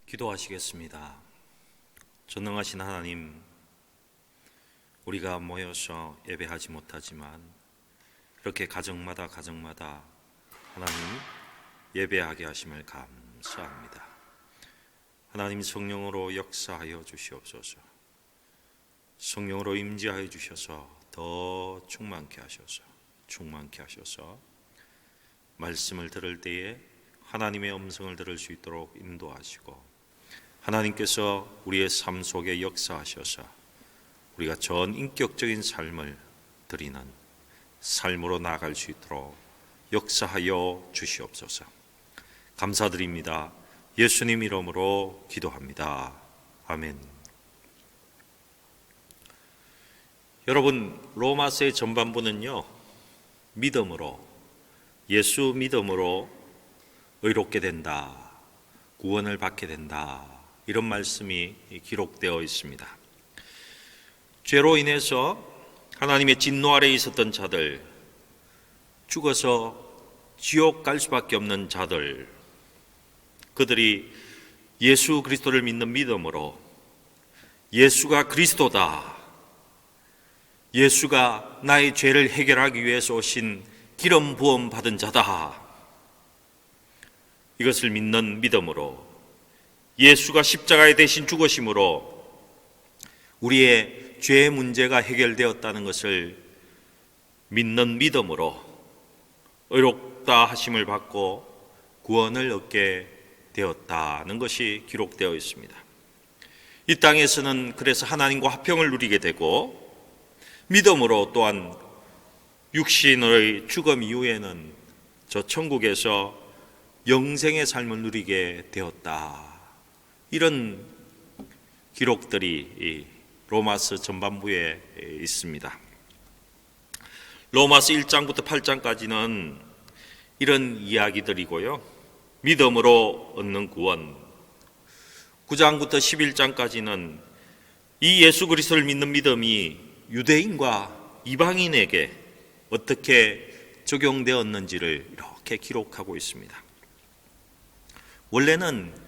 기도하시겠습니다. 전능하신 하나님, 우리가 모여서 예배하지 못하지만 이렇게 가정마다 하나님 예배하게 하심을 감사합니다. 하나님 성령으로 역사하여 주시옵소서. 성령으로 임재하여 주셔서 더 충만케 하셔서 말씀을 들을 때에 하나님의 음성을 들을 수 있도록 인도하시고, 하나님께서 우리의 삶 속에 역사하셔서 우리가 전 인격적인 삶을 드리는 삶으로 나아갈 수 있도록 역사하여 주시옵소서. 감사드립니다. 예수님 이름으로 기도합니다. 아멘. 여러분, 로마서의 전반부는요, 믿음으로, 예수 믿음으로 의롭게 된다, 구원을 받게 된다, 이런 말씀이 기록되어 있습니다. 죄로 인해서 하나님의 진노 아래에 있었던 자들, 죽어서 지옥 갈 수밖에 없는 자들, 그들이 예수 그리스도를 믿는 믿음으로 예수가 그리스도다, 예수가 나의 죄를 해결하기 위해서 오신 기름 부음 받은 자다, 이것을 믿는 믿음으로, 예수가 십자가에 대신 죽으심으로 우리의 죄의 문제가 해결되었다는 것을 믿는 믿음으로 의롭다 하심을 받고 구원을 얻게 되었다는 것이 기록되어 있습니다. 이 땅에서는 그래서 하나님과 화평을 누리게 되고, 믿음으로 또한 육신의 죽음 이후에는 저 천국에서 영생의 삶을 누리게 되었다, 이런 기록들이 로마서 전반부에 있습니다. 로마서 1장부터 8장까지는 이런 이야기들이고요, 믿음으로 얻는 구원, 9장부터 11장까지는 이 예수 그리스도를 믿는 믿음이 유대인과 이방인에게 어떻게 적용되었는지를 이렇게 기록하고 있습니다. 원래는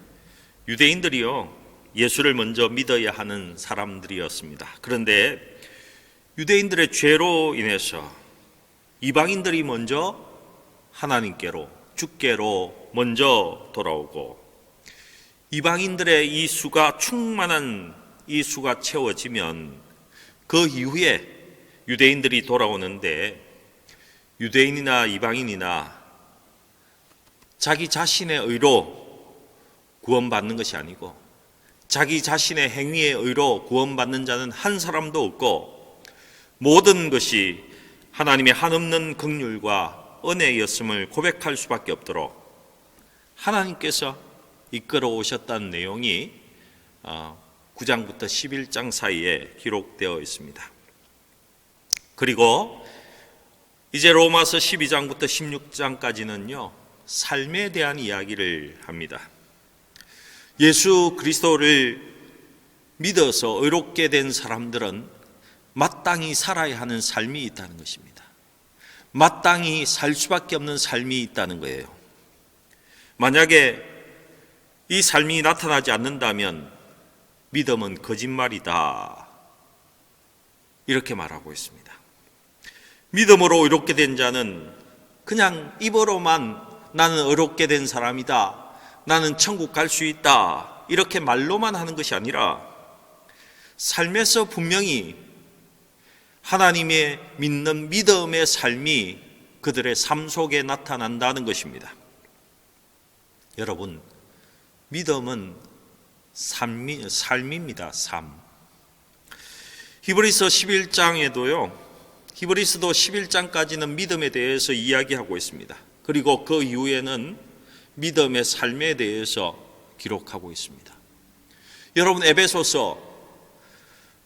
유대인들이요, 예수를 먼저 믿어야 하는 사람들이었습니다. 그런데 유대인들의 죄로 인해서 이방인들이 먼저 하나님께로, 주께로 먼저 돌아오고, 이방인들의 이 수가, 충만한 이 수가 채워지면 그 이후에 유대인들이 돌아오는데, 유대인이나 이방인이나 자기 자신의 의로 구원받는 것이 아니고 자기 자신의 행위의 의로 구원받는 자는 한 사람도 없고, 모든 것이 하나님의 한없는 긍휼과 은혜였음을 고백할 수밖에 없도록 하나님께서 이끌어 오셨다는 내용이 9장부터 11장 사이에 기록되어 있습니다. 그리고 이제 로마서 12장부터 16장까지는요, 삶에 대한 이야기를 합니다. 예수 그리스도를 믿어서 의롭게 된 사람들은 마땅히 살아야 하는 삶이 있다는 것입니다. 마땅히 살 수밖에 없는 삶이 있다는 거예요. 만약에 이 삶이 나타나지 않는다면 믿음은 거짓말이다, 이렇게 말하고 있습니다. 믿음으로 의롭게 된 자는 그냥 입으로만 나는 의롭게 된 사람이다, 나는 천국 갈 수 있다, 이렇게 말로만 하는 것이 아니라 삶에서 분명히 하나님의 믿는 믿음의 삶이 그들의 삶 속에 나타난다는 것입니다. 여러분, 믿음은 삶입니다. 삶. 히브리서 11장에도요, 히브리서도 11장까지는 믿음에 대해서 이야기하고 있습니다. 그리고 그 이후에는 믿음의 삶에 대해서 기록하고 있습니다. 여러분, 에베소서,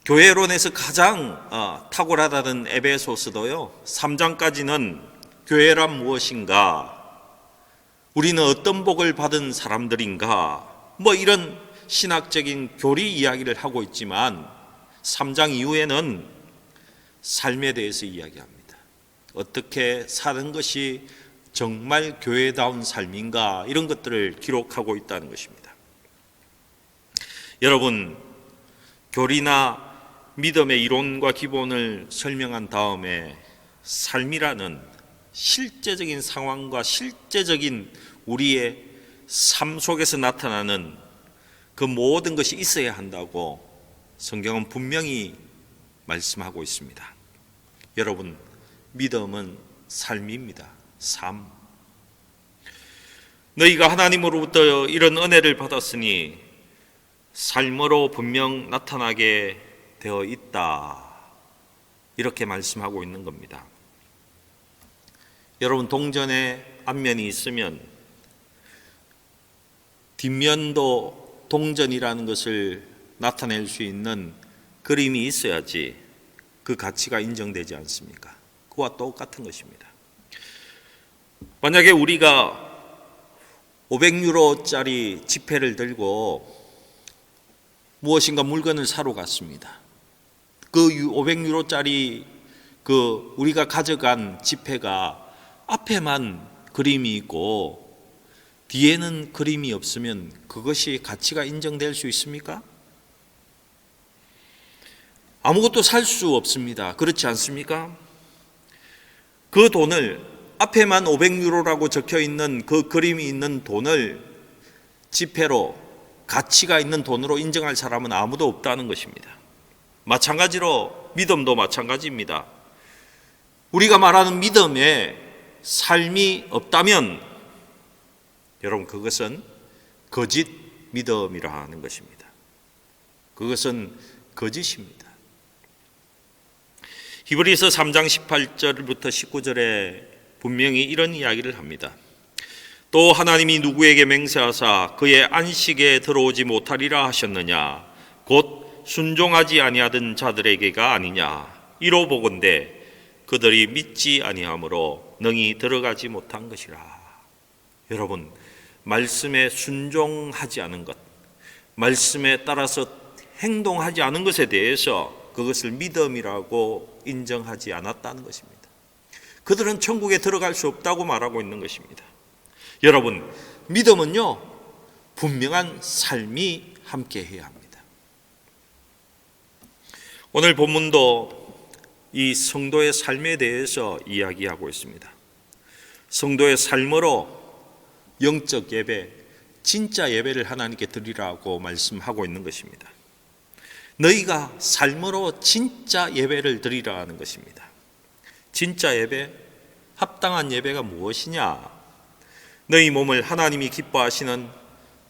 교회론에서 가장 탁월하다는 에베소서도요, 3장까지는 교회란 무엇인가, 우리는 어떤 복을 받은 사람들인가, 이런 신학적인 교리 이야기를 하고 있지만 3장 이후에는 삶에 대해서 이야기합니다. 어떻게 사는 것이 정말 교회다운 삶인가, 이런 것들을 기록하고 있다는 것입니다. 여러분, 교리나 믿음의 이론과 기본을 설명한 다음에 삶이라는 실제적인 상황과 실제적인 우리의 삶 속에서 나타나는 그 모든 것이 있어야 한다고 성경은 분명히 말씀하고 있습니다. 여러분, 믿음은 삶입니다. 삶. 너희가 하나님으로부터 이런 은혜를 받았으니 삶으로 분명 나타나게 되어 있다. 이렇게 말씀하고 있는 겁니다. 여러분, 동전에 앞면이 있으면 뒷면도 동전이라는 것을 나타낼 수 있는 그림이 있어야지 그 가치가 인정되지 않습니까? 그와 똑같은 것입니다. 만약에 우리가 500유로짜리 지폐를 들고 무엇인가 물건을 사러 갔습니다. 그 500유로짜리 그 우리가 가져간 지폐가 앞에만 그림이 있고 뒤에는 그림이 없으면 그것이 가치가 인정될 수 있습니까? 아무것도 살 수 없습니다. 그렇지 않습니까? 그 돈을 앞에만 500유로라고 적혀 있는 그 그림이 있는 돈을 지폐로 가치가 있는 돈으로 인정할 사람은 아무도 없다는 것입니다. 마찬가지로 믿음도 마찬가지입니다. 우리가 말하는 믿음에 삶이 없다면 여러분, 그것은 거짓 믿음이라 하는 것입니다. 그것은 거짓입니다. 히브리서 3장 18절부터 19절에 분명히 이런 이야기를 합니다. 또 하나님이 누구에게 맹세하사 그의 안식에 들어오지 못하리라 하셨느냐? 곧 순종하지 아니하던 자들에게가 아니냐? 이로 보건대 그들이 믿지 아니하므로 능히 들어가지 못한 것이라. 여러분, 말씀에 순종하지 않은 것, 말씀에 따라서 행동하지 않은 것에 대해서 그것을 믿음이라고 인정하지 않았다는 것입니다. 그들은 천국에 들어갈 수 없다고 말하고 있는 것입니다. 여러분, 믿음은요, 분명한 삶이 함께 해야 합니다. 오늘 본문도 이 성도의 삶에 대해서 이야기하고 있습니다. 성도의 삶으로 영적 예배, 진짜 예배를 하나님께 드리라고 말씀하고 있는 것입니다. 너희가 삶으로 진짜 예배를 드리라는 것입니다. 진짜 예배, 합당한 예배가 무엇이냐? 너희 몸을 하나님이 기뻐하시는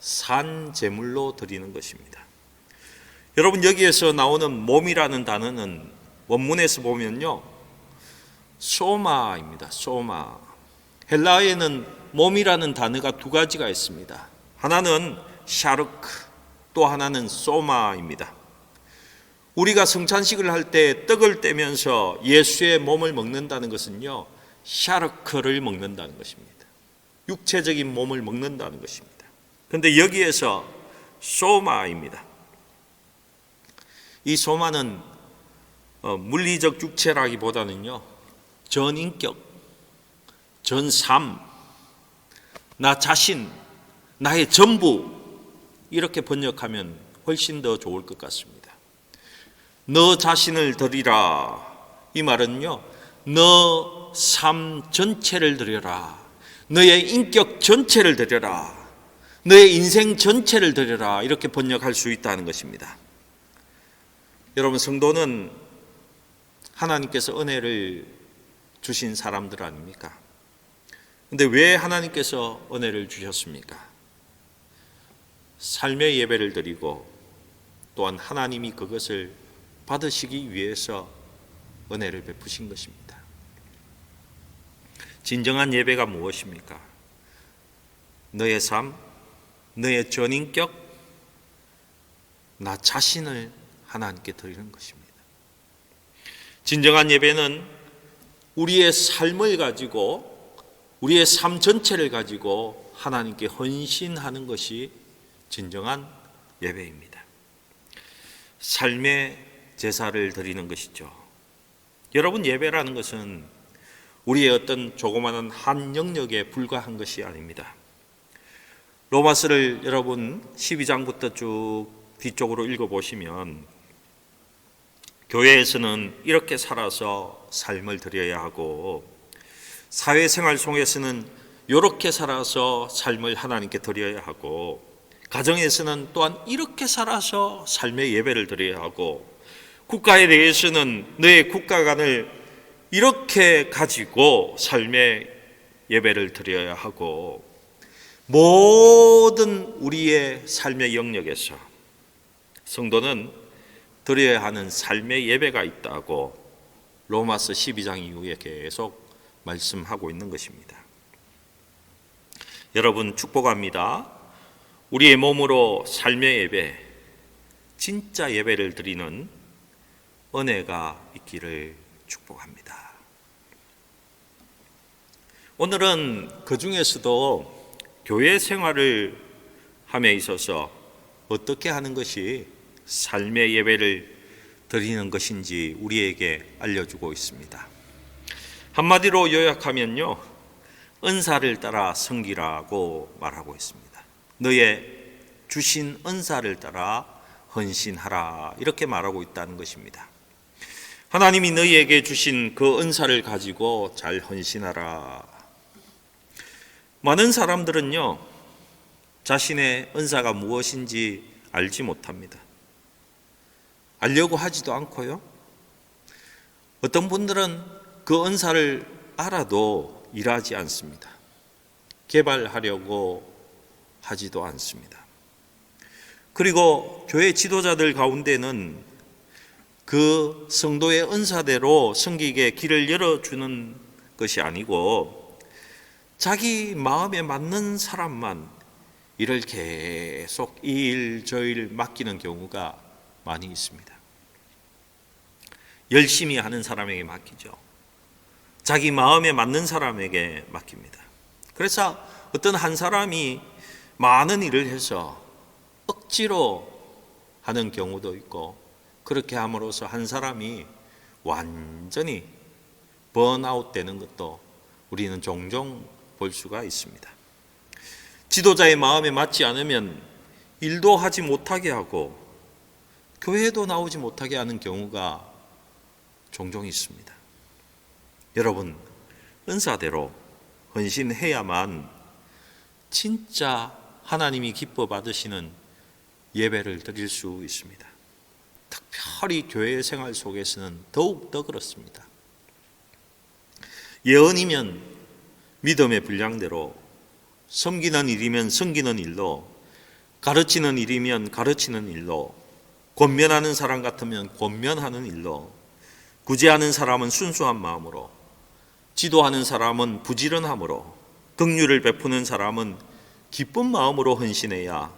산 제물로 드리는 것입니다. 여러분, 여기에서 나오는 몸이라는 단어는 원문에서 보면요, 소마입니다. 소마. 헬라어에는 몸이라는 단어가 두 가지가 있습니다. 하나는 샤르크, 또 하나는 소마입니다. 우리가 성찬식을 할 때 떡을 떼면서 예수의 몸을 먹는다는 것은요, 샤르크를 먹는다는 것입니다. 육체적인 몸을 먹는다는 것입니다. 그런데 여기에서 소마입니다. 이 소마는 물리적 육체라기보다는요, 전인격, 전삶, 나 자신, 나의 전부, 이렇게 번역하면 훨씬 더 좋을 것 같습니다. 너 자신을 드리라. 이 말은요, 너 삶 전체를 드려라. 너의 인격 전체를 드려라. 너의 인생 전체를 드려라. 이렇게 번역할 수 있다는 것입니다. 여러분, 성도는 하나님께서 은혜를 주신 사람들 아닙니까? 근데 왜 하나님께서 은혜를 주셨습니까? 삶의 예배를 드리고 또한 하나님이 그것을 받으시기 위해서 은혜를 베푸신 것입니다. 진정한 예배가 무엇입니까? 너의 삶, 너의 전인격, 나 자신을 하나님께 드리는 것입니다. 진정한 예배는 우리의 삶을 가지고, 우리의 삶 전체를 가지고 하나님께 헌신하는 것이 진정한 예배입니다. 삶의 제사를 드리는 것이죠. 여러분, 예배라는 것은 우리의 어떤 조그마한 한 영역에 불과한 것이 아닙니다. 로마서를 여러분 12장부터 쭉 뒤쪽으로 읽어보시면 교회에서는 이렇게 살아서 삶을 드려야 하고 사회생활 속에서는 이렇게 살아서 삶을 하나님께 드려야 하고 가정에서는 또한 이렇게 살아서 삶의 예배를 드려야 하고 국가에 대해서는 너의 국가관을 이렇게 가지고 삶의 예배를 드려야 하고 모든 우리의 삶의 영역에서 성도는 드려야 하는 삶의 예배가 있다고 로마서 12장 이후에 계속 말씀하고 있는 것입니다. 여러분 축복합니다. 우리의 몸으로 삶의 예배, 진짜 예배를 드리는 은혜가 있기를 축복합니다. 오늘은 그 중에서도 교회 생활을 함에 있어서 어떻게 하는 것이 삶의 예배를 드리는 것인지 우리에게 알려주고 있습니다. 한마디로 요약하면요, 은사를 따라 섬기라고 말하고 있습니다. 너의 주신 은사를 따라 헌신하라, 이렇게 말하고 있다는 것입니다. 하나님이 너희에게 주신 그 은사를 가지고 잘 헌신하라. 많은 사람들은요, 자신의 은사가 무엇인지 알지 못합니다. 알려고 하지도 않고요, 어떤 분들은 그 은사를 알아도 일하지 않습니다. 개발하려고 하지도 않습니다. 그리고 교회 지도자들 가운데는 그 성도의 은사대로 섬기게 길을 열어주는 것이 아니고 자기 마음에 맞는 사람만 일을 계속 이 일 저 일 맡기는 경우가 많이 있습니다. 열심히 하는 사람에게 맡기죠. 자기 마음에 맞는 사람에게 맡깁니다. 그래서 어떤 한 사람이 많은 일을 해서 억지로 하는 경우도 있고, 그렇게 함으로써 한 사람이 완전히 번아웃 되는 것도 우리는 종종 볼 수가 있습니다. 지도자의 마음에 맞지 않으면 일도 하지 못하게 하고 교회도 나오지 못하게 하는 경우가 종종 있습니다. 여러분, 은사대로 헌신해야만 진짜 하나님이 기뻐 받으시는 예배를 드릴 수 있습니다. 특별히 교회 생활 속에서는 더욱더 그렇습니다. 예언이면 믿음의 분량대로, 섬기는 일이면 섬기는 일로, 가르치는 일이면 가르치는 일로, 권면하는 사람 같으면 권면하는 일로, 구제하는 사람은 순수한 마음으로, 지도하는 사람은 부지런함으로, 긍휼을 베푸는 사람은 기쁜 마음으로 헌신해야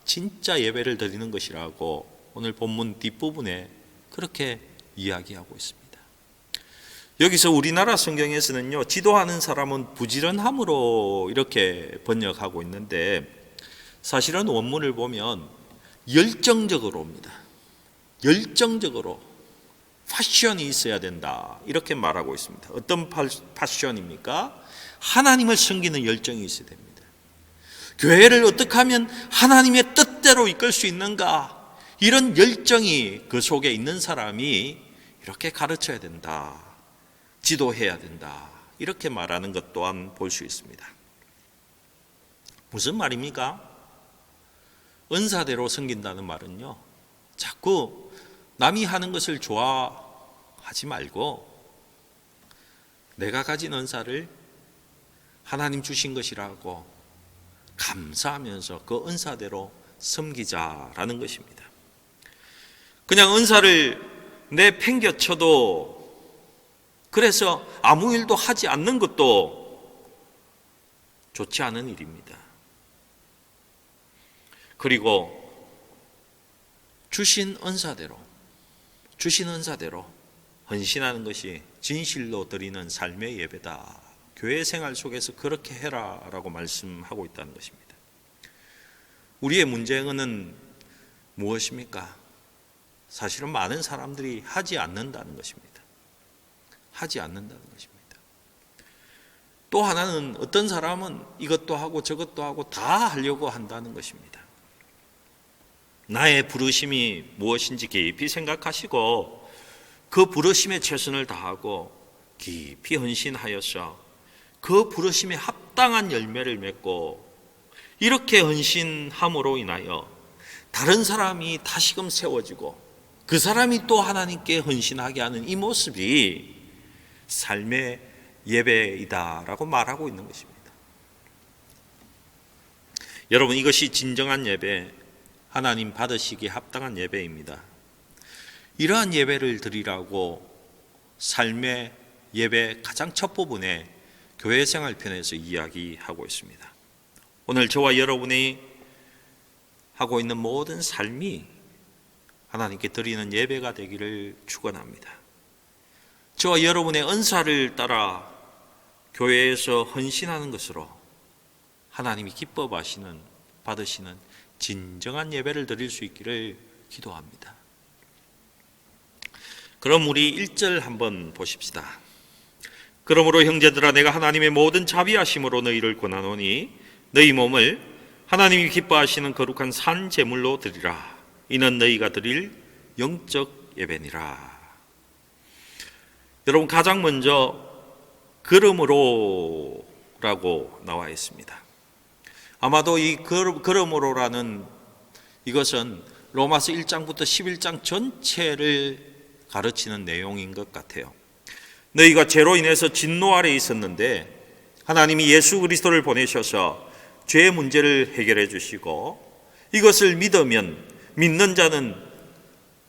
진짜 예배를 드리는 것이라고 오늘 본문 뒷부분에 그렇게 이야기하고 있습니다. 여기서 우리나라 성경에서는요, 지도하는 사람은 부지런함으로 이렇게 번역하고 있는데 사실은 원문을 보면 열정적으로입니다. 열정적으로 패션이 있어야 된다, 이렇게 말하고 있습니다. 어떤 패션입니까? 하나님을 섬기는 열정이 있어야 됩니다. 교회를 어떻게 하면 하나님의 뜻대로 이끌 수 있는가, 이런 열정이 그 속에 있는 사람이 이렇게 가르쳐야 된다, 지도해야 된다, 이렇게 말하는 것 또한 볼 수 있습니다. 무슨 말입니까? 은사대로 섬긴다는 말은요, 자꾸 남이 하는 것을 좋아하지 말고 내가 가진 은사를 하나님 주신 것이라고 감사하면서 그 은사대로 섬기자라는 것입니다. 그냥 은사를 내팽겨쳐도, 그래서 아무 일도 하지 않는 것도 좋지 않은 일입니다. 그리고 주신 은사대로 헌신하는 것이 진실로 드리는 삶의 예배다. 교회 생활 속에서 그렇게 해라라고 말씀하고 있다는 것입니다. 우리의 문제는 무엇입니까? 사실은 많은 사람들이 하지 않는다는 것입니다. 하지 않는다는 것입니다. 또 하나는 어떤 사람은 이것도 하고 저것도 하고 다 하려고 한다는 것입니다. 나의 부르심이 무엇인지 깊이 생각하시고 그 부르심에 최선을 다하고 깊이 헌신하여서 그 부르심에 합당한 열매를 맺고 이렇게 헌신함으로 인하여 다른 사람이 다시금 세워지고 그 사람이 또 하나님께 헌신하게 하는 이 모습이 삶의 예배이다라고 말하고 있는 것입니다. 여러분, 이것이 진정한 예배, 하나님 받으시기에 합당한 예배입니다. 이러한 예배를 드리라고 삶의 예배 가장 첫 부분에 교회 생활 편에서 이야기하고 있습니다. 오늘 저와 여러분이 하고 있는 모든 삶이 하나님께 드리는 예배가 되기를 축원합니다. 저와 여러분의 은사를 따라 교회에서 헌신하는 것으로 하나님이 기뻐하시는, 받으시는 진정한 예배를 드릴 수 있기를 기도합니다. 그럼 우리 1절 한번 보십시다. 그러므로 형제들아, 내가 하나님의 모든 자비하심으로 너희를 권하노니 너희 몸을 하나님이 기뻐하시는 거룩한 산 제물로 드리라. 이는 너희가 드릴 영적 예배니라. 여러분, 가장 먼저 그러므로라고 나와 있습니다. 아마도 이 그러므로라는 이것은 로마서 1장부터 11장 전체를 가르치는 내용인 것 같아요. 너희가 죄로 인해서 진노 아래 있었는데 하나님이 예수 그리스도를 보내셔서 죄의 문제를 해결해 주시고 이것을 믿는 자는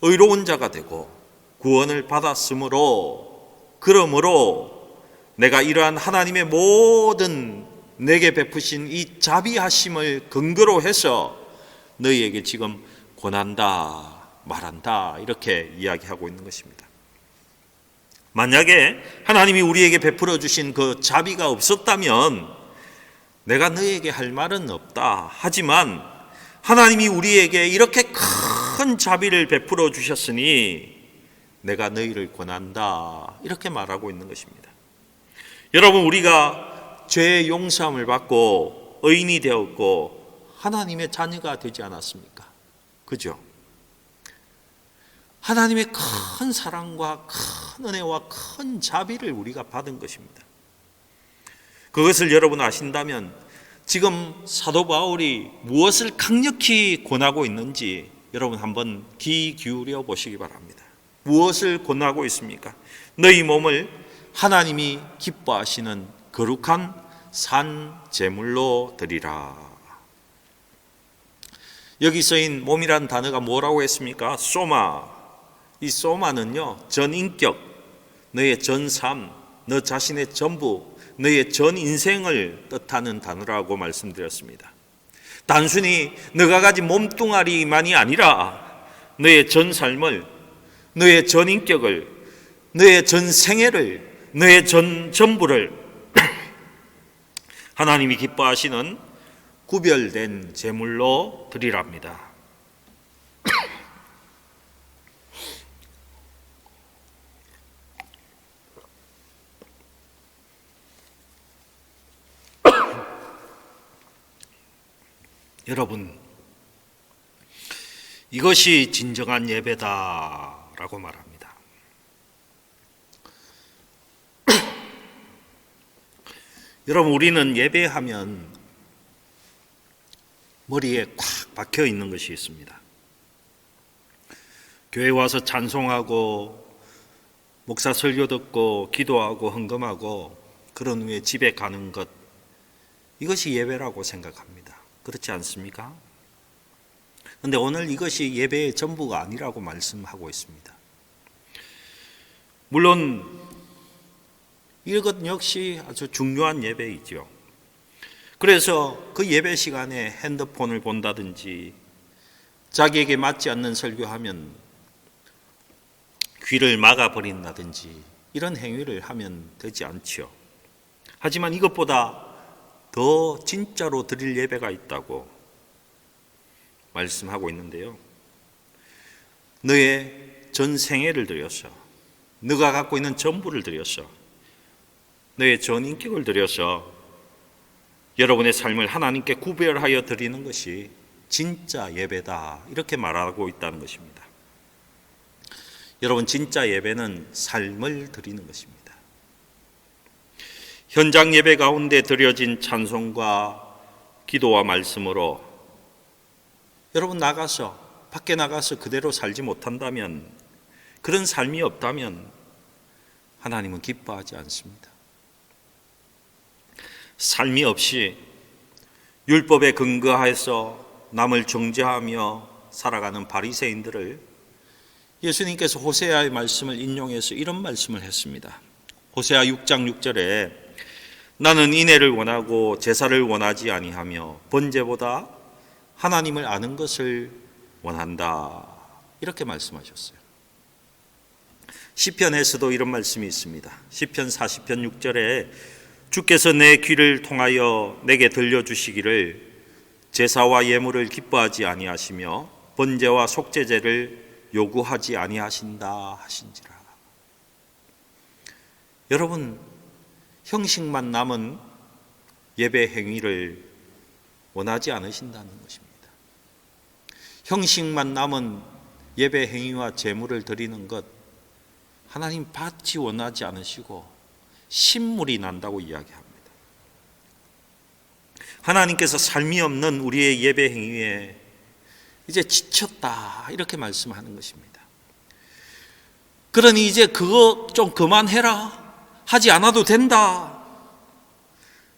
의로운 자가 되고 구원을 받았으므로, 그러므로 내가 이러한 하나님의 모든 내게 베푸신 이 자비하심을 근거로 해서 너희에게 지금 권한다, 말한다, 이렇게 이야기하고 있는 것입니다. 만약에 하나님이 우리에게 베풀어 주신 그 자비가 없었다면 내가 너희에게 할 말은 없다. 하지만 하나님이 우리에게 이렇게 큰 자비를 베풀어 주셨으니 내가 너희를 권한다, 이렇게 말하고 있는 것입니다. 여러분, 우리가 죄의 용서함을 받고 의인이 되었고 하나님의 자녀가 되지 않았습니까? 그죠? 하나님의 큰 사랑과 큰 은혜와 큰 자비를 우리가 받은 것입니다. 그것을 여러분 아신다면 지금 사도 바울이 무엇을 강력히 권하고 있는지 여러분 한번 귀 기울여 보시기 바랍니다. 무엇을 권하고 있습니까? 너희 몸을 하나님이 기뻐하시는 거룩한 산 제물로 드리라. 여기 쓰인 몸이란 단어가 뭐라고 했습니까? 소마. 이 소마는요, 전인격, 너의 전삶, 너 자신의 전부, 너의 전 인생을 뜻하는 단어라고 말씀드렸습니다. 단순히 너가 가진 몸뚱아리만이 아니라 너의 전 삶을, 너의 전 인격을, 너의 전 생애를, 너의 전 전부를 하나님이 기뻐하시는 구별된 제물로 드리랍니다. 여러분, 이것이 진정한 예배다라고 말합니다. 여러분, 우리는 예배하면 머리에 꽉 박혀 있는 것이 있습니다. 교회 와서 찬송하고 목사 설교 듣고 기도하고 헌금하고 그런 후에 집에 가는 것, 이것이 예배라고 생각합니다. 그렇지 않습니까? 그런데 오늘 이것이 예배의 전부가 아니라고 말씀하고 있습니다. 물론 이것 역시 아주 중요한 예배이죠. 그래서 그 예배 시간에 핸드폰을 본다든지 자기에게 맞지 않는 설교하면 귀를 막아버린다든지 이런 행위를 하면 되지 않죠. 하지만 이것보다 더 진짜로 드릴 예배가 있다고 말씀하고 있는데요. 너의 전 생애를 드려서, 너가 갖고 있는 전부를 드려서, 너의 전 인격을 드려서 여러분의 삶을 하나님께 구별하여 드리는 것이 진짜 예배다, 이렇게 말하고 있다는 것입니다. 여러분, 진짜 예배는 삶을 드리는 것입니다. 현장 예배 가운데 드려진 찬송과 기도와 말씀으로 여러분 밖에 나가서 그대로 살지 못한다면, 그런 삶이 없다면 하나님은 기뻐하지 않습니다. 삶이 없이 율법에 근거해서 남을 정죄하며 살아가는 바리새인들을 예수님께서 호세아의 말씀을 인용해서 이런 말씀을 했습니다. 호세아 6장 6절에 나는 인애를 원하고 제사를 원하지 아니하며 번제보다 하나님을 아는 것을 원한다, 이렇게 말씀하셨어요. 시편에서도 이런 말씀이 있습니다. 시편 40편 6절에 주께서 내 귀를 통하여 내게 들려주시기를 제사와 예물을 기뻐하지 아니하시며 번제와 속죄제를 요구하지 아니하신다 하신지라. 여러분, 형식만 남은 예배 행위를 원하지 않으신다는 것입니다. 형식만 남은 예배 행위와 제물을 드리는 것, 하나님 받지 원하지 않으시고 신물이 난다고 이야기합니다. 하나님께서 삶이 없는 우리의 예배 행위에 이제 지쳤다, 이렇게 말씀하는 것입니다. 그러니 이제 그거 좀 그만해라, 하지 않아도 된다,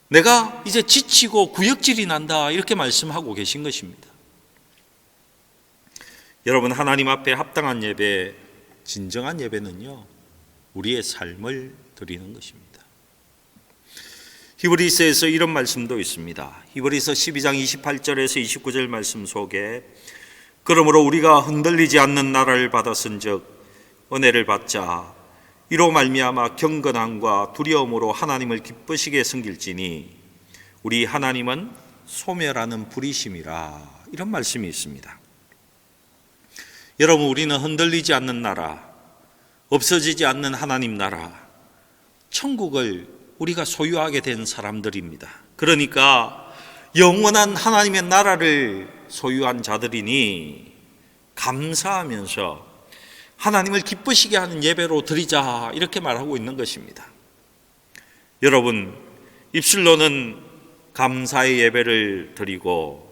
내가 이제 지치고 구역질이 난다, 이렇게 말씀하고 계신 것입니다. 여러분, 하나님 앞에 합당한 예배, 진정한 예배는요, 우리의 삶을 드리는 것입니다. 히브리서에서 이런 말씀도 있습니다. 히브리서 12장 28절에서 29절 말씀 속에 그러므로 우리가 흔들리지 않는 나라를 받았은즉 은혜를 받자 이로 말미암아 경건함과 두려움으로 하나님을 기쁘시게 섬길지니 우리 하나님은 소멸하는 불이심이라, 이런 말씀이 있습니다. 여러분, 우리는 흔들리지 않는 나라, 없어지지 않는 하나님 나라, 천국을 우리가 소유하게 된 사람들입니다. 그러니까 영원한 하나님의 나라를 소유한 자들이니 감사하면서 하나님을 기쁘시게 하는 예배로 드리자, 이렇게 말하고 있는 것입니다. 여러분, 입술로는 감사의 예배를 드리고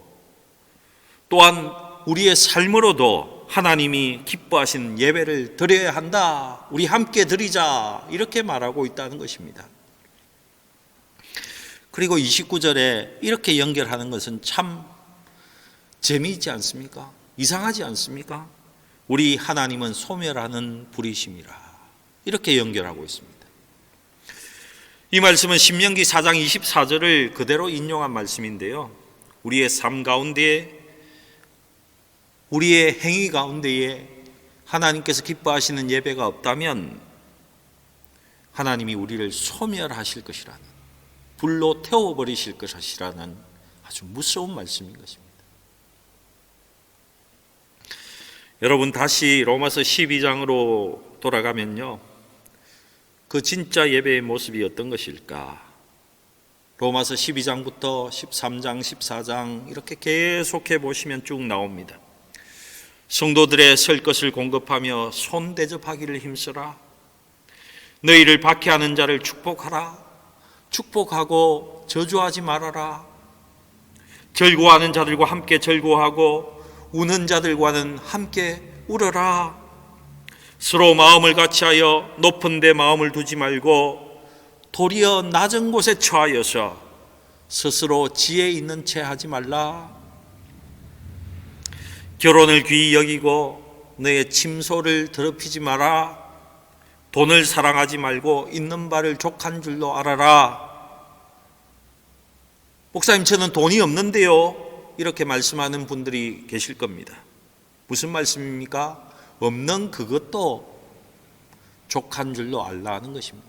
또한 우리의 삶으로도 하나님이 기뻐하시는 예배를 드려야 한다, 우리 함께 드리자, 이렇게 말하고 있다는 것입니다. 그리고 29절에 이렇게 연결하는 것은 참 재미있지 않습니까? 이상하지 않습니까? 우리 하나님은 소멸하는 불이심이라, 이렇게 연결하고 있습니다. 이 말씀은 신명기 4장 24절을 그대로 인용한 말씀인데요, 우리의 삶 가운데, 우리의 행위 가운데에 하나님께서 기뻐하시는 예배가 없다면 하나님이 우리를 소멸하실 것이라는, 불로 태워버리실 것이라는 아주 무서운 말씀인 것입니다. 여러분, 다시 로마서 12장으로 돌아가면요, 그 진짜 예배의 모습이 어떤 것일까? 로마서 12장부터 13장, 14장 이렇게 계속해 보시면 쭉 나옵니다. 성도들의 설 것을 공급하며 손 대접하기를 힘쓰라. 너희를 박해하는 자를 축복하라. 축복하고 저주하지 말아라. 즐거워하는 자들과 함께 즐거워하고 우는 자들과는 함께 울어라. 서로 마음을 같이하여 높은 데 마음을 두지 말고 도리어 낮은 곳에 처하여서 스스로 지혜 있는 채 하지 말라. 결혼을 귀히 여기고 너의 침소를 더럽히지 마라. 돈을 사랑하지 말고 있는 바를 족한 줄로 알아라. 목사님, 저는 돈이 없는데요, 이렇게 말씀하는 분들이 계실 겁니다. 무슨 말씀입니까? 없는 그것도 족한 줄로 알라는 것입니다.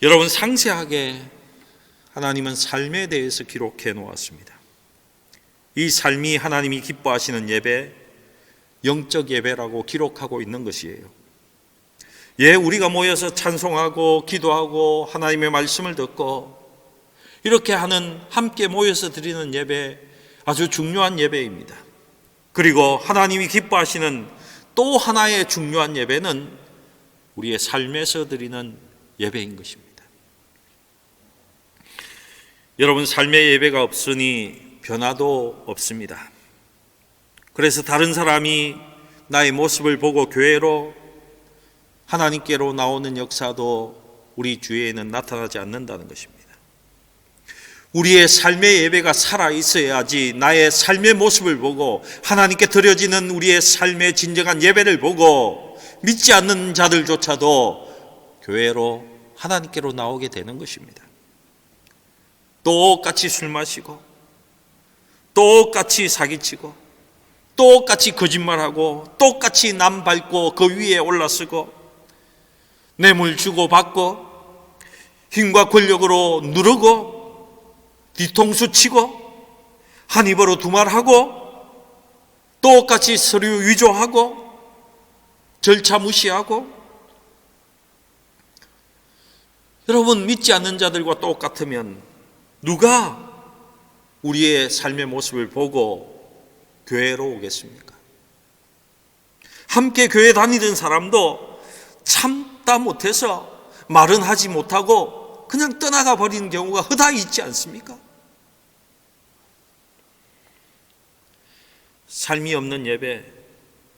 여러분, 상세하게 하나님은 삶에 대해서 기록해 놓았습니다. 이 삶이 하나님이 기뻐하시는 예배, 영적 예배라고 기록하고 있는 것이에요. 예, 우리가 모여서 찬송하고 기도하고 하나님의 말씀을 듣고 이렇게 하는 함께 모여서 드리는 예배 아주 중요한 예배입니다. 그리고 하나님이 기뻐하시는 또 하나의 중요한 예배는 우리의 삶에서 드리는 예배인 것입니다. 여러분, 삶의 예배가 없으니 변화도 없습니다. 그래서 다른 사람이 나의 모습을 보고 교회로 하나님께로 나오는 역사도 우리 주위에는 나타나지 않는다는 것입니다. 우리의 삶의 예배가 살아 있어야지 나의 삶의 모습을 보고 하나님께 드려지는 우리의 삶의 진정한 예배를 보고 믿지 않는 자들조차도 교회로 하나님께로 나오게 되는 것입니다. 똑같이 술 마시고 똑같이 사기치고 똑같이 거짓말하고 똑같이 남 밟고 그 위에 올라서고 뇌물 주고 받고 힘과 권력으로 누르고 뒤통수 치고 한 입으로 두 말하고 똑같이 서류 위조하고 절차 무시하고 여러분, 믿지 않는 자들과 똑같으면 누가 우리의 삶의 모습을 보고 교회로 오겠습니까? 함께 교회 다니던 사람도 참다 못해서 말은 하지 못하고 그냥 떠나가 버리는 경우가 허다히 있지 않습니까? 삶이 없는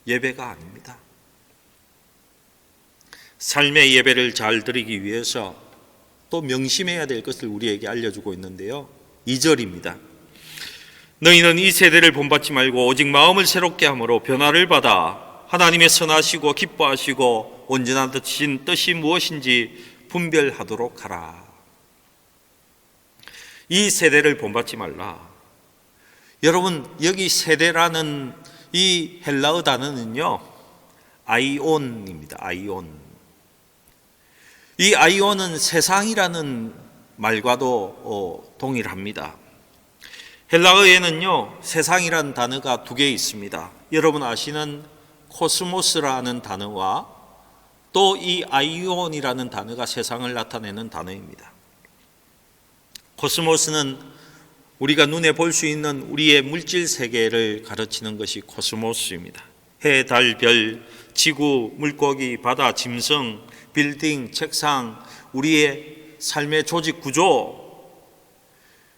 예배가 아닙니다. 삶의 예배를 잘 드리기 위해서 또 명심해야 될 것을 우리에게 알려주고 있는데요. 2절입니다. 너희는 이 세대를 본받지 말고 오직 마음을 새롭게 함으로 변화를 받아 하나님의 선하시고 기뻐하시고 온전한 뜻이 무엇인지 분별하도록 하라. 이 세대를 본받지 말라. 여러분, 여기 세대라는 이 헬라어 단어는요, 아이온입니다. 아이온. 이 아이온은 세상이라는 말과도 동일합니다. 헬라어에는요, 세상이라는 단어가 두 개 있습니다. 여러분 아시는 코스모스라는 단어와 또 이 아이온이라는 단어가 세상을 나타내는 단어입니다. 코스모스는 우리가 눈에 볼 수 있는 우리의 물질 세계를 가르치는 것이 코스모스입니다. 해, 달, 별, 지구, 물고기, 바다, 짐승, 빌딩, 책상, 우리의 삶의 조직 구조,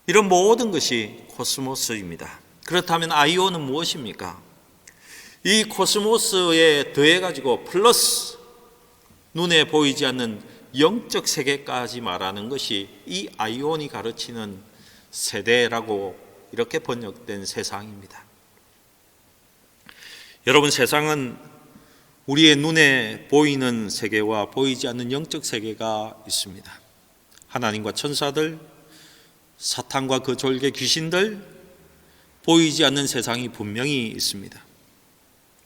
이런 모든 것이 코스모스입니다. 그렇다면 아이온은 무엇입니까? 이 코스모스에 더해가지고 플러스 눈에 보이지 않는 영적 세계까지 말하는 것이 이 아이온이 가르치는 세대라고 이렇게 번역된 세상입니다. 여러분, 세상은 우리의 눈에 보이는 세계와 보이지 않는 영적 세계가 있습니다. 하나님과 천사들, 사탄과 그 졸개 귀신들, 보이지 않는 세상이 분명히 있습니다.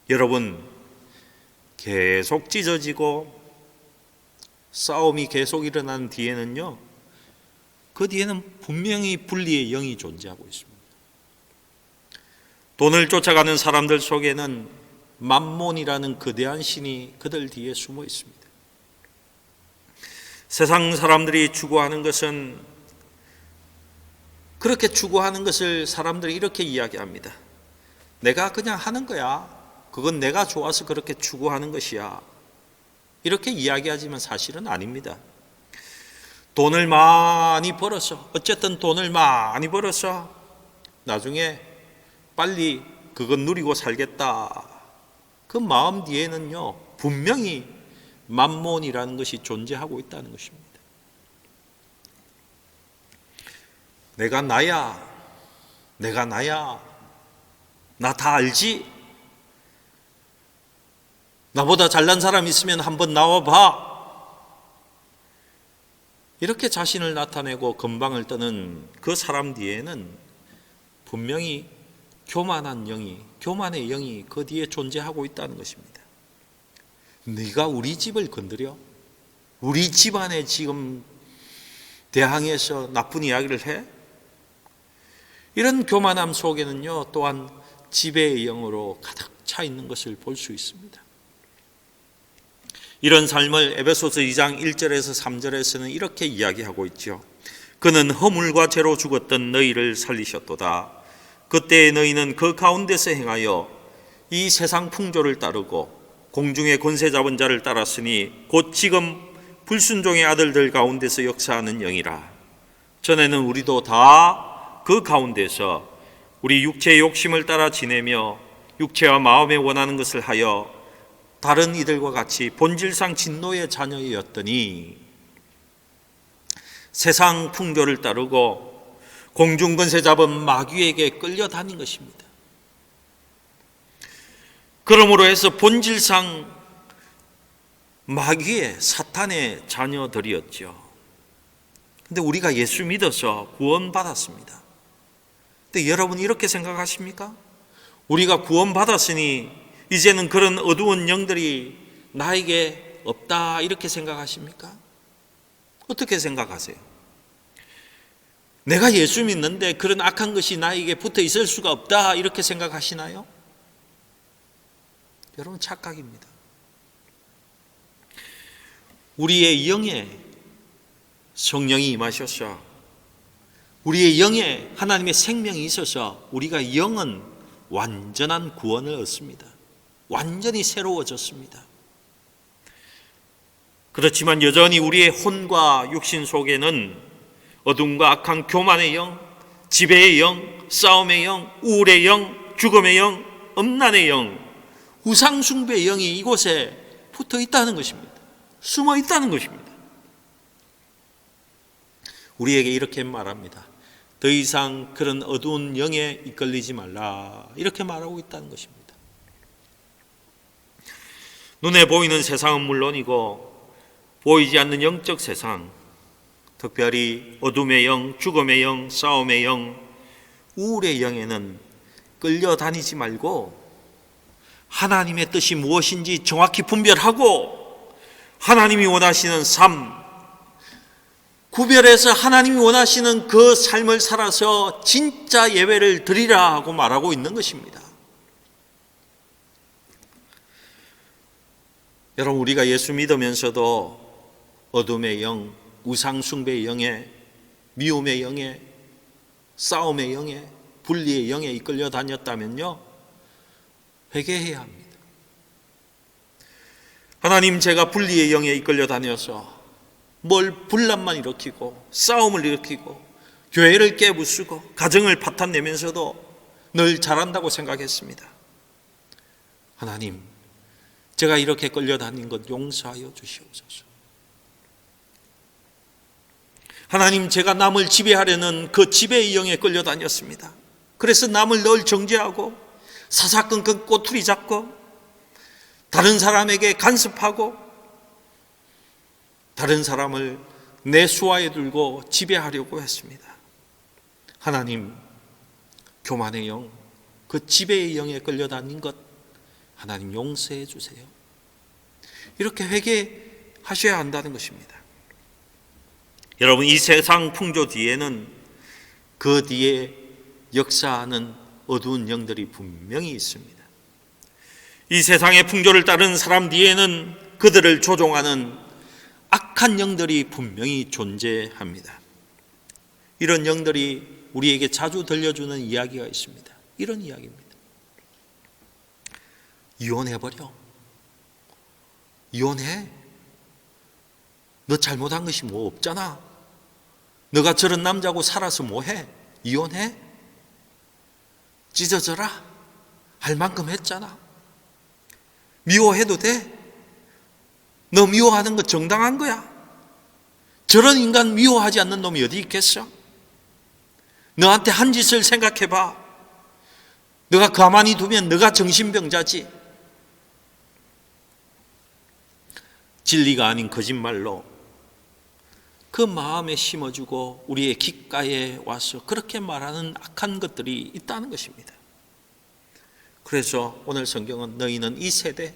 여러분, 계속 찢어지고 싸움이 계속 일어난 뒤에는요, 그 뒤에는 분명히 분리의 영이 존재하고 있습니다. 돈을 쫓아가는 사람들 속에는 맘몬이라는 거대한 신이 그들 뒤에 숨어 있습니다. 세상 사람들이 추구하는 것은, 그렇게 추구하는 것을 사람들이 이렇게 이야기합니다. 내가 그냥 하는 거야. 그건 내가 좋아서 그렇게 추구하는 것이야. 이렇게 이야기하지만 사실은 아닙니다. 돈을 많이 벌어서, 어쨌든 돈을 많이 벌어서 나중에 빨리 그건 누리고 살겠다. 그 마음 뒤에는요, 분명히 맘몬이라는 것이 존재하고 있다는 것입니다. 내가 나야, 나 다 알지? 나보다 잘난 사람 있으면 한번 나와봐. 이렇게 자신을 나타내고 건방을 떠는 그 사람 뒤에는 분명히 교만의 영이 그 뒤에 존재하고 있다는 것입니다. 네가 우리 집을 건드려? 우리 집안에 지금 대항해서 나쁜 이야기를 해? 이런 교만함 속에는요, 또한 지배의 영으로 가득 차 있는 것을 볼 수 있습니다. 이런 삶을 에베소서 2장 1절에서 3절에서는 이렇게 이야기하고 있죠. 그는 허물과 죄로 죽었던 너희를 살리셨도다. 그때 너희는 그 가운데서 행하여 이 세상 풍조를 따르고 공중의 권세 잡은 자를 따랐으니 곧 지금 불순종의 아들들 가운데서 역사하는 영이라. 전에는 우리도 다 그 가운데서 우리 육체의 욕심을 따라 지내며 육체와 마음에 원하는 것을 하여 다른 이들과 같이 본질상 진노의 자녀였더니 세상 풍조를 따르고 공중 권세 잡은 마귀에게 끌려다닌 것입니다. 그러므로 해서 본질상 마귀의 사탄의 자녀들이었죠. 근데 우리가 예수 믿어서 구원받았습니다. 근데 여러분 이렇게 생각하십니까? 우리가 구원받았으니 이제는 그런 어두운 영들이 나에게 없다 이렇게 생각하십니까? 어떻게 생각하세요? 내가 예수 믿는데 그런 악한 것이 나에게 붙어 있을 수가 없다 이렇게 생각하시나요? 여러분 착각입니다. 우리의 영에 성령이 임하셔서 우리의 영에 하나님의 생명이 있어서 우리가 영은 완전한 구원을 얻습니다. 완전히 새로워졌습니다. 그렇지만 여전히 우리의 혼과 육신 속에는 어둠과 악한 교만의 영, 지배의 영, 싸움의 영, 우울의 영, 죽음의 영, 음란의 영, 우상숭배의 영이 이곳에 붙어 있다는 것입니다. 숨어 있다는 것입니다. 우리에게 이렇게 말합니다. 더 이상 그런 어두운 영에 이끌리지 말라 이렇게 말하고 있다는 것입니다. 눈에 보이는 세상은 물론이고 보이지 않는 영적 세상, 특별히 어둠의 영, 죽음의 영, 싸움의 영, 우울의 영에는 끌려다니지 말고 하나님의 뜻이 무엇인지 정확히 분별하고 하나님이 원하시는 삶, 구별해서 하나님이 원하시는 그 삶을 살아서 진짜 예배를 드리라 하고 말하고 있는 것입니다. 여러분 우리가 예수 믿으면서도 어둠의 영, 우상숭배의 영에, 미움의 영에, 싸움의 영에, 분리의 영에 이끌려 다녔다면요 회개해야 합니다. 하나님 제가 분리의 영에 이끌려 다녀서 뭘 분란만 일으키고 싸움을 일으키고 교회를 깨부수고 가정을 파탄내면서도 늘 잘한다고 생각했습니다. 하나님 제가 이렇게 끌려다닌 것 용서하여 주시옵소서. 하나님 제가 남을 지배하려는 그 지배의 영에 끌려다녔습니다. 그래서 남을 늘 정죄하고 사사건건 꼬투리 잡고 다른 사람에게 간섭하고 다른 사람을 내 수하에 들고 지배하려고 했습니다. 하나님 교만의 영, 그 지배의 영에 끌려다닌 것 하나님 용서해 주세요. 이렇게 회개하셔야 한다는 것입니다. 여러분 이 세상 풍조 뒤에는 그 뒤에 역사하는 어두운 영들이 분명히 있습니다. 이 세상의 풍조를 따르는 사람 뒤에는 그들을 조종하는 악한 영들이 분명히 존재합니다. 이런 영들이 우리에게 자주 들려주는 이야기가 있습니다. 이런 이야기입니다. 이혼해버려. 이혼해. 너 잘못한 것이 뭐 없잖아. 너가 저런 남자하고 살아서 뭐해? 이혼해? 찢어져라. 할 만큼 했잖아. 미워해도 돼? 너 미워하는 거 정당한 거야. 저런 인간 미워하지 않는 놈이 어디 있겠어? 너한테 한 짓을 생각해봐. 너가 가만히 두면 너가 정신병자지. 진리가 아닌 거짓말로 그 마음에 심어주고 우리의 귓가에 와서 그렇게 말하는 악한 것들이 있다는 것입니다. 그래서 오늘 성경은 너희는 이 세대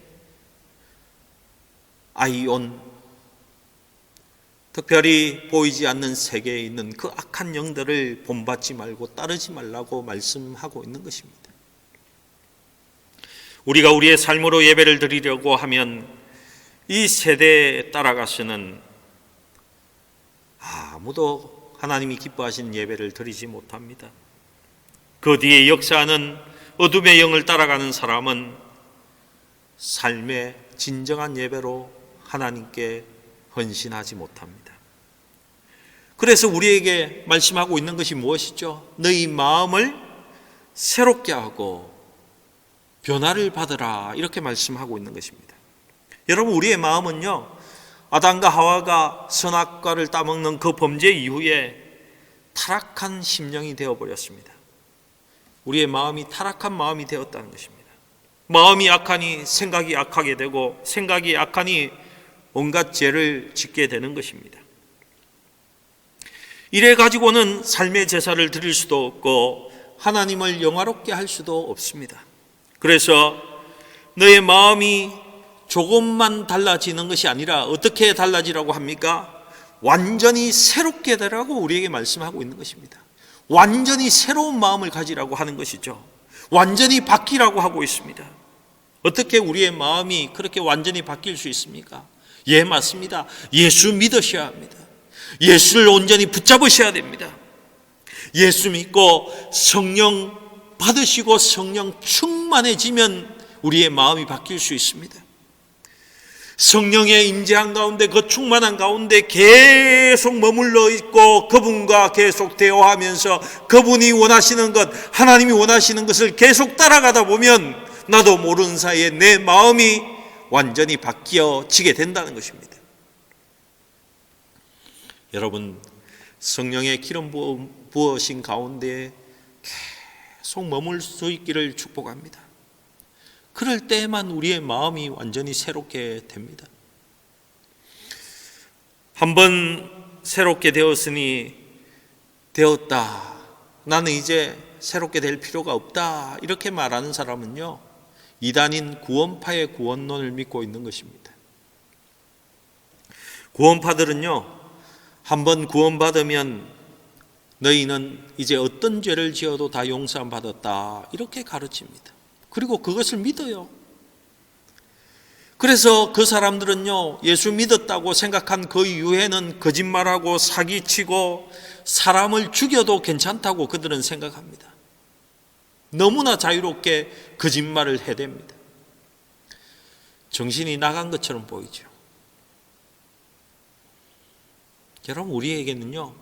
아이온, 특별히 보이지 않는 세계에 있는 그 악한 영들을 본받지 말고 따르지 말라고 말씀하고 있는 것입니다. 우리가 우리의 삶으로 예배를 드리려고 하면 이 세대에 따라가서는 아무도 하나님이 기뻐하시는 예배를 드리지 못합니다. 그 뒤에 역사하는 어둠의 영을 따라가는 사람은 삶의 진정한 예배로 하나님께 헌신하지 못합니다. 그래서 우리에게 말씀하고 있는 것이 무엇이죠? 너희 마음을 새롭게 하고 변화를 받으라, 이렇게 말씀하고 있는 것입니다. 여러분, 우리의 마음은요, 아담과 하와가 선악과를 따먹는 그 범죄 이후에 타락한 심령이 되어버렸습니다. 우리의 마음이 타락한 마음이 되었다는 것입니다. 마음이 약하니 생각이 약하게 되고, 생각이 약하니 온갖 죄를 짓게 되는 것입니다. 이래 가지고는 삶의 제사를 드릴 수도 없고 하나님을 영화롭게 할 수도 없습니다. 그래서 너의 마음이 조금만 달라지는 것이 아니라 어떻게 달라지라고 합니까? 완전히 새롭게 되라고 우리에게 말씀하고 있는 것입니다. 완전히 새로운 마음을 가지라고 하는 것이죠. 완전히 바뀌라고 하고 있습니다. 어떻게 우리의 마음이 그렇게 완전히 바뀔 수 있습니까? 예, 맞습니다. 예수 믿으셔야 합니다. 예수를 온전히 붙잡으셔야 됩니다. 예수 믿고 성령 받으시고 성령 충만해지면 우리의 마음이 바뀔 수 있습니다. 성령의 임재한 가운데, 그 충만한 가운데 계속 머물러 있고 그분과 계속 대화하면서 그분이 원하시는 것, 하나님이 원하시는 것을 계속 따라가다 보면 나도 모르는 사이에 내 마음이 완전히 바뀌어지게 된다는 것입니다. 여러분, 성령의 기름 부으신 가운데 계속 머물 수 있기를 축복합니다. 그럴 때에만 우리의 마음이 완전히 새롭게 됩니다. 한번 새롭게 되었으니 되었다, 나는 이제 새롭게 될 필요가 없다, 이렇게 말하는 사람은요, 이단인 구원파의 구원론을 믿고 있는 것입니다. 구원파들은요, 한번 구원받으면 너희는 이제 어떤 죄를 지어도 다 용서받았다, 이렇게 가르칩니다. 그리고 그것을 믿어요. 그래서 그 사람들은요, 예수 믿었다고 생각한 그 이후에는 거짓말하고 사기치고 사람을 죽여도 괜찮다고 그들은 생각합니다. 너무나 자유롭게 거짓말을 해댑니다. 정신이 나간 것처럼 보이죠. 여러분, 우리에게는요,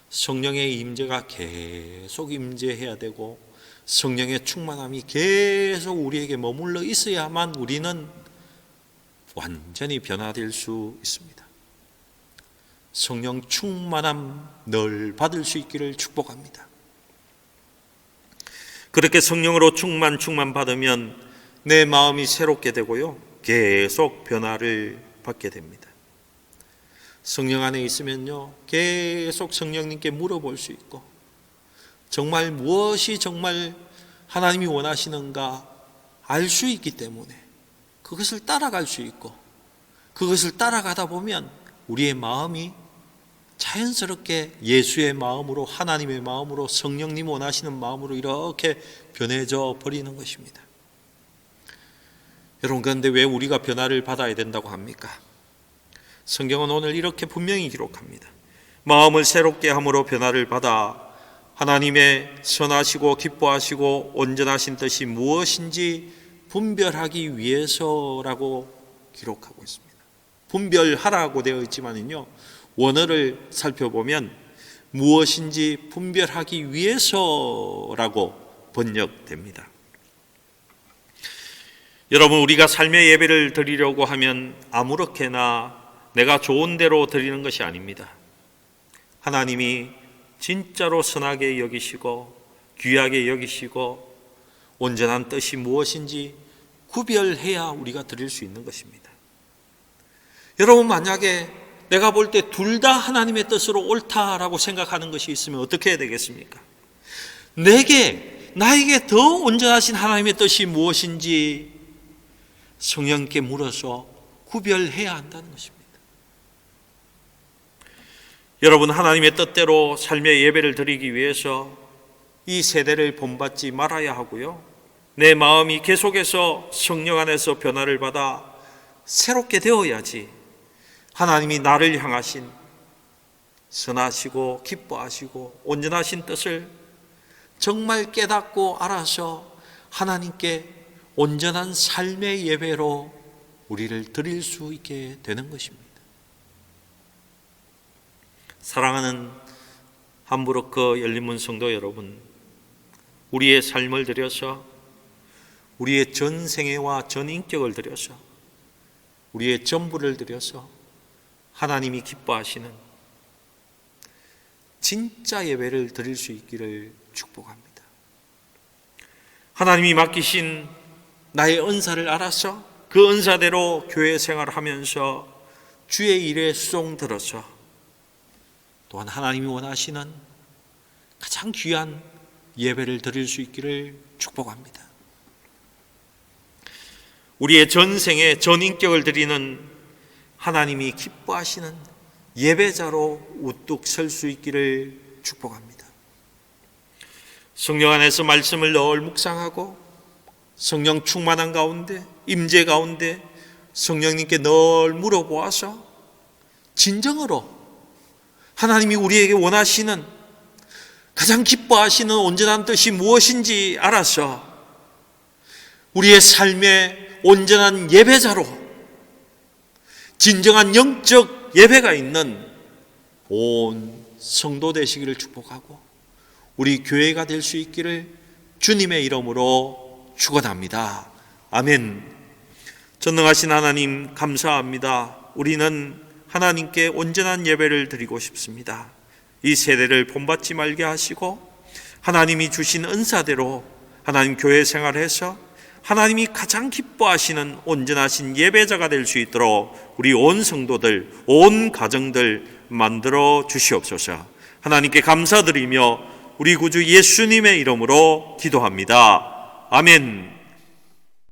성령의 임재가 계속 임재해야 되고 성령의 충만함이 계속 우리에게 머물러 있어야만 우리는 완전히 변화될 수 있습니다. 성령 충만함 늘 받을 수 있기를 축복합니다. 그렇게 성령으로 충만 받으면 내 마음이 새롭게 되고요, 계속 변화를 받게 됩니다. 성령 안에 있으면요, 계속 성령님께 물어볼 수 있고, 정말 무엇이 정말 하나님이 원하시는가 알 수 있기 때문에 그것을 따라갈 수 있고, 그것을 따라가다 보면 우리의 마음이 자연스럽게 예수의 마음으로, 하나님의 마음으로, 성령님 원하시는 마음으로 이렇게 변해져 버리는 것입니다. 여러분, 그런데 왜 우리가 변화를 받아야 된다고 합니까? 성경은 오늘 이렇게 분명히 기록합니다. 마음을 새롭게 함으로 변화를 받아 하나님의 선하시고 기뻐하시고 온전하신 뜻이 무엇인지 분별하기 위해서라고 기록하고 있습니다. 분별하라고 되어 있지만요, 원어를 살펴보면 무엇인지 분별하기 위해서라고 번역됩니다. 여러분, 우리가 삶의 예배를 드리려고 하면 아무렇게나 내가 좋은 대로 드리는 것이 아닙니다. 하나님이 진짜로 선하게 여기시고 귀하게 여기시고 온전한 뜻이 무엇인지 구별해야 우리가 드릴 수 있는 것입니다. 여러분, 만약에 내가 볼 때 둘 다 하나님의 뜻으로 옳다라고 생각하는 것이 있으면 어떻게 해야 되겠습니까? 나에게 더 온전하신 하나님의 뜻이 무엇인지 성령께 물어서 구별해야 한다는 것입니다. 여러분, 하나님의 뜻대로 삶의 예배를 드리기 위해서 이 세대를 본받지 말아야 하고요, 내 마음이 계속해서 성령 안에서 변화를 받아 새롭게 되어야지 하나님이 나를 향하신 선하시고 기뻐하시고 온전하신 뜻을 정말 깨닫고 알아서 하나님께 온전한 삶의 예배로 우리를 드릴 수 있게 되는 것입니다. 사랑하는 함부르크 열린문 성도 여러분, 우리의 삶을 들여서, 우리의 전 생애와 전 인격을 들여서, 우리의 전부를 들여서 하나님이 기뻐하시는 진짜 예배를 드릴 수 있기를 축복합니다. 하나님이 맡기신 나의 은사를 알아서 그 은사대로 교회 생활을 하면서 주의 일에 수종들어서 또한 하나님이 원하시는 가장 귀한 예배를 드릴 수 있기를 축복합니다. 우리의 전생에 전인격을 드리는 하나님이 기뻐하시는 예배자로 우뚝 설 수 있기를 축복합니다. 성령 안에서 말씀을 늘 묵상하고 성령 충만한 가운데, 임재 가운데 성령님께 늘 물어보아서 진정으로 하나님이 우리에게 원하시는 가장 기뻐하시는 온전한 뜻이 무엇인지 알아서 우리의 삶의 온전한 예배자로 진정한 영적 예배가 있는 온 성도 되시기를 축복하고 우리 교회가 될 수 있기를 주님의 이름으로 축원합니다. 아멘. 전능하신 하나님 감사합니다. 우리는 하나님께 온전한 예배를 드리고 싶습니다. 이 세대를 본받지 말게 하시고 하나님이 주신 은사대로 하나님 교회 생활해서 하나님이 가장 기뻐하시는 온전하신 예배자가 될 수 있도록 우리 온 성도들, 온 가정들 만들어 주시옵소서. 하나님께 감사드리며 우리 구주 예수님의 이름으로 기도합니다. 아멘.